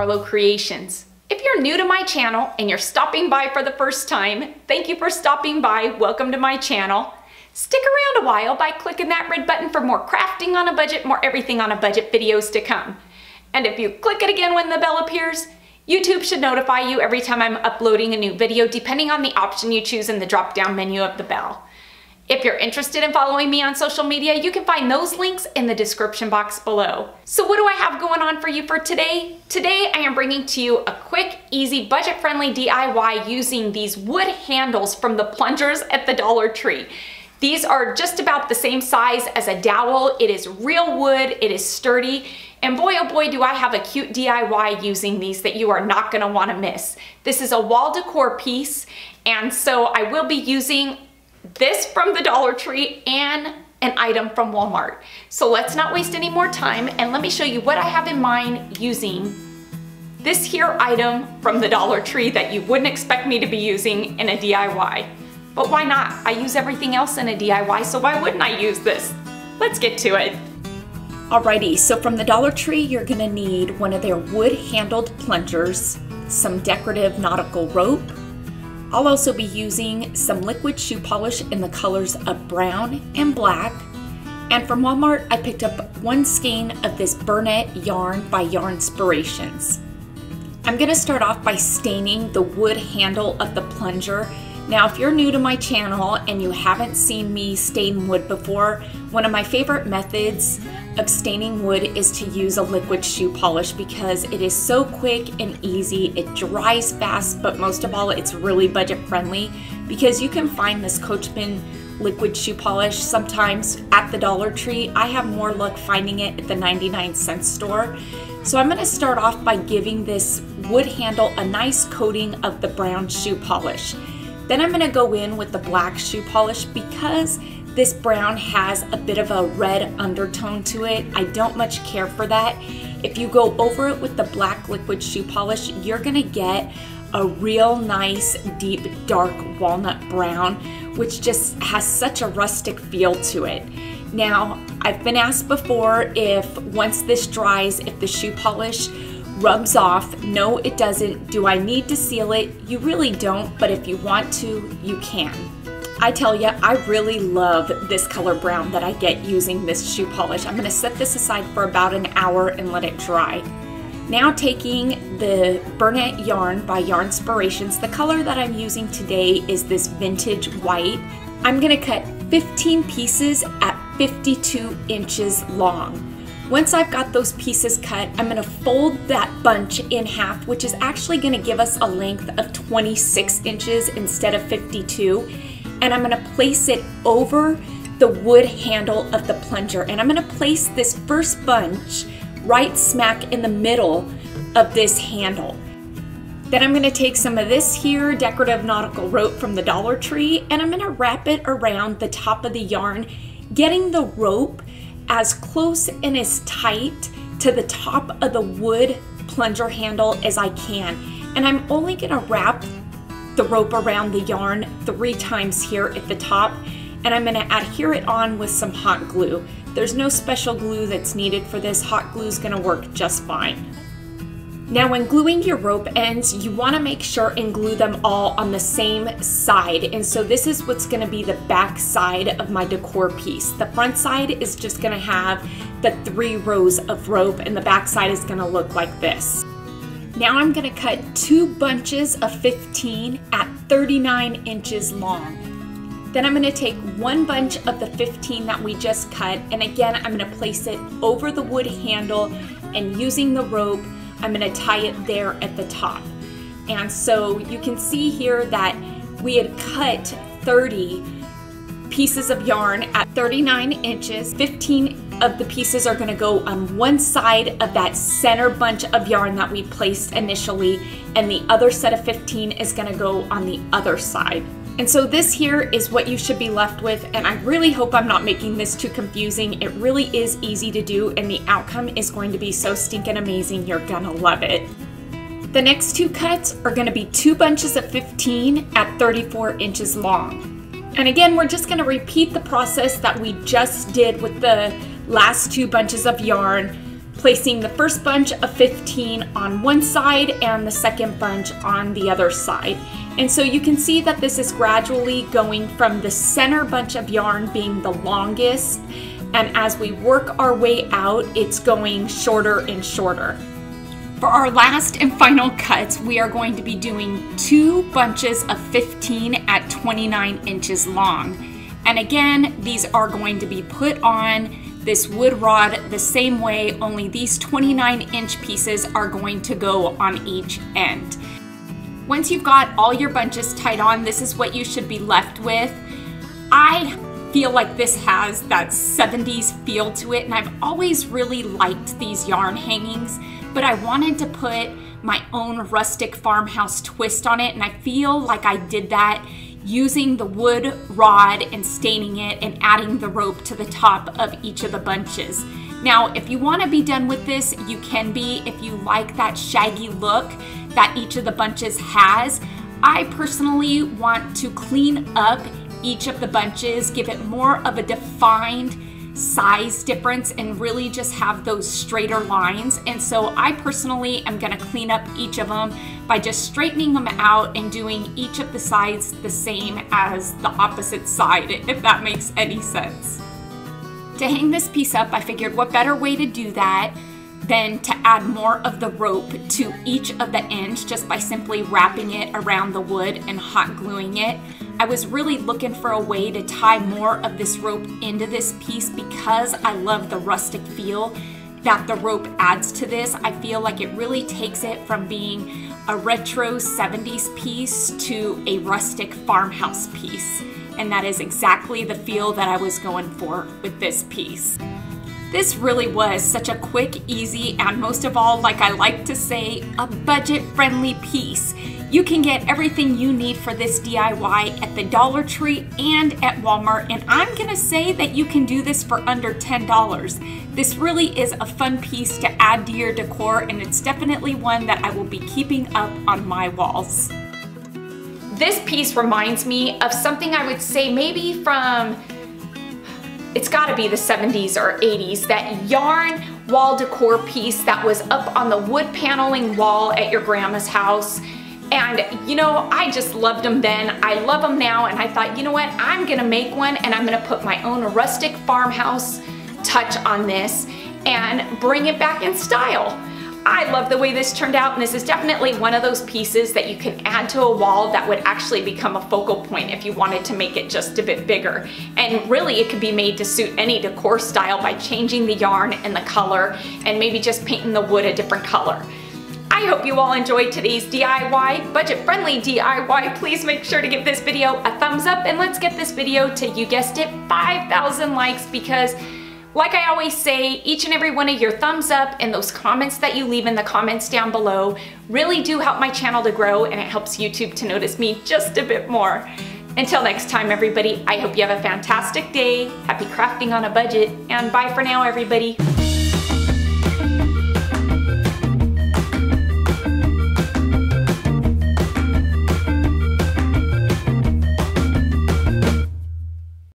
Barlow Creations. If you're new to my channel and you're stopping by for the first time, thank you for stopping by. Welcome to my channel. Stick around a while by clicking that red button for more crafting on a budget, more everything on a budget videos to come. And if you click it again when the bell appears, YouTube should notify you every time I'm uploading a new video, depending on the option you choose in the drop-down menu of the bell. If you're interested in following me on social media, you can find those links in the description box below. So what do I have going on for you for today? Today I am bringing to you a quick, easy, budget-friendly DIY using these wood handles from the plungers at the Dollar Tree. These are just about the same size as a dowel. It is real wood, it is sturdy, and boy oh boy do I have a cute DIY using these that you are not gonna wanna miss. This is a wall decor piece, and so I will be using this from the Dollar Tree and an item from Walmart. So let's not waste any more time and let me show you what I have in mind using this here item from the Dollar Tree that you wouldn't expect me to be using in a DIY. But why not? I use everything else in a DIY, so why wouldn't I use this? Let's get to it. Alrighty, so from the Dollar Tree, you're gonna need one of their wood-handled plungers, some decorative nautical rope. I'll also be using some liquid shoe polish in the colors of brown and black. And from Walmart, I picked up one skein of this Burnett yarn by Yarnspirations. I'm gonna start off by staining the wood handle of the plunger. Now, if you're new to my channel and you haven't seen me stain wood before, one of my favorite methods of staining wood is to use a liquid shoe polish because it is so quick and easy. It dries fast, but most of all, it's really budget friendly because you can find this Coachman liquid shoe polish sometimes at the Dollar Tree. I have more luck finding it at the 99-cent store. So I'm gonna start off by giving this wood handle a nice coating of the brown shoe polish. Then I'm gonna go in with the black shoe polish because this brown has a bit of a red undertone to it. I don't much care for that. If you go over it with the black liquid shoe polish, you're gonna get a real nice, deep, dark walnut brown, which just has such a rustic feel to it. Now, I've been asked before if once this dries, if the shoe polish rubs off. No, it doesn't. Do I need to seal it? You really don't, but if you want to, you can. I tell you, I really love this color brown that I get using this shoe polish. I'm gonna set this aside for about an hour and let it dry. Now taking the Burnett yarn by Yarnspirations, the color that I'm using today is this vintage white. I'm gonna cut 15 pieces at 52 inches long. Once I've got those pieces cut, I'm gonna fold that bunch in half, which is actually gonna give us a length of 26 inches instead of 52. And I'm gonna place it over the wood handle of the plunger. And I'm gonna place this first bunch right smack in the middle of this handle. Then I'm gonna take some of this here decorative nautical rope from the Dollar Tree and I'm gonna wrap it around the top of the yarn, getting the rope as close and as tight to the top of the wood plunger handle as I can. And I'm only gonna wrap the rope around the yarn 3 times here at the top, and I'm gonna adhere it on with some hot glue. There's no special glue that's needed for this. Hot glue is gonna work just fine. Now when gluing your rope ends, you wanna make sure and glue them all on the same side. And so this is what's gonna be the back side of my decor piece. The front side is just gonna have the 3 rows of rope and the back side is gonna look like this. Now I'm gonna cut 2 bunches of 15 at 39 inches long. Then I'm gonna take 1 bunch of the 15 that we just cut, and again, I'm gonna place it over the wood handle, and using the rope, I'm gonna tie it there at the top. And so you can see here that we had cut 30 pieces of yarn at 39 inches. 15 of the pieces are gonna go on one side of that center bunch of yarn that we placed initially, and the other set of 15 is gonna go on the other side. And so this here is what you should be left with, and I really hope I'm not making this too confusing. It really is easy to do, and the outcome is going to be so stinking amazing, you're gonna love it. The next 2 cuts are gonna be 2 bunches of 15 at 34 inches long. And again, we're just gonna repeat the process that we just did with the last 2 bunches of yarn. placing the first bunch of 15 on one side and the second bunch on the other side. And so you can see that this is gradually going from the center bunch of yarn being the longest, and as we work our way out, it's going shorter and shorter. For our last and final cuts, we are going to be doing 2 bunches of 15 at 29 inches long. And again, these are going to be put on this wood rod the same way, only these 29-inch pieces are going to go on each end. Once you've got all your bunches tied on, this is what you should be left with. I feel like this has that 70s feel to it, and I've always really liked these yarn hangings, but I wanted to put my own rustic farmhouse twist on it, and I feel like I did that using the wood rod and staining it and adding the rope to the top of each of the bunches. Now, if you want to be done with this, you can be, if you like that shaggy look that each of the bunches has. I personally want to clean up each of the bunches, give it more of a defined size difference, and really just have those straighter lines. And so I personally am going to clean up each of them by just straightening them out and doing each of the sides the same as the opposite side, if that makes any sense. To hang this piece up, I figured what better way to do that than to add more of the rope to each of the ends just by simply wrapping it around the wood and hot gluing it. I was really looking for a way to tie more of this rope into this piece because I love the rustic feel that the rope adds to this. I feel like it really takes it from being a retro 70s piece to a rustic farmhouse piece. And that is exactly the feel that I was going for with this piece. This really was such a quick, easy, and most of all, like I like to say, a budget-friendly piece. You can get everything you need for this DIY at the Dollar Tree and at Walmart, and I'm gonna say that you can do this for under $10. This really is a fun piece to add to your decor, and it's definitely one that I will be keeping up on my walls. This piece reminds me of something I would say maybe from, it's gotta be the 70s or 80s, that yarn wall decor piece that was up on the wood paneling wall at your grandma's house. And you know, I just loved them then, I love them now, and I thought, you know what, I'm gonna make one and I'm gonna put my own rustic farmhouse touch on this and bring it back in style. I love the way this turned out, and this is definitely one of those pieces that you can add to a wall that would actually become a focal point if you wanted to make it just a bit bigger. And really it could be made to suit any decor style by changing the yarn and the color and maybe just painting the wood a different color. I hope you all enjoyed today's DIY, budget-friendly DIY. Please make sure to give this video a thumbs up, and let's get this video to, you guessed it, 5,000 likes, because like I always say, each and every one of your thumbs up and those comments that you leave in the comments down below really do help my channel to grow, and it helps YouTube to notice me just a bit more. Until next time, everybody, I hope you have a fantastic day, happy crafting on a budget, and bye for now, everybody.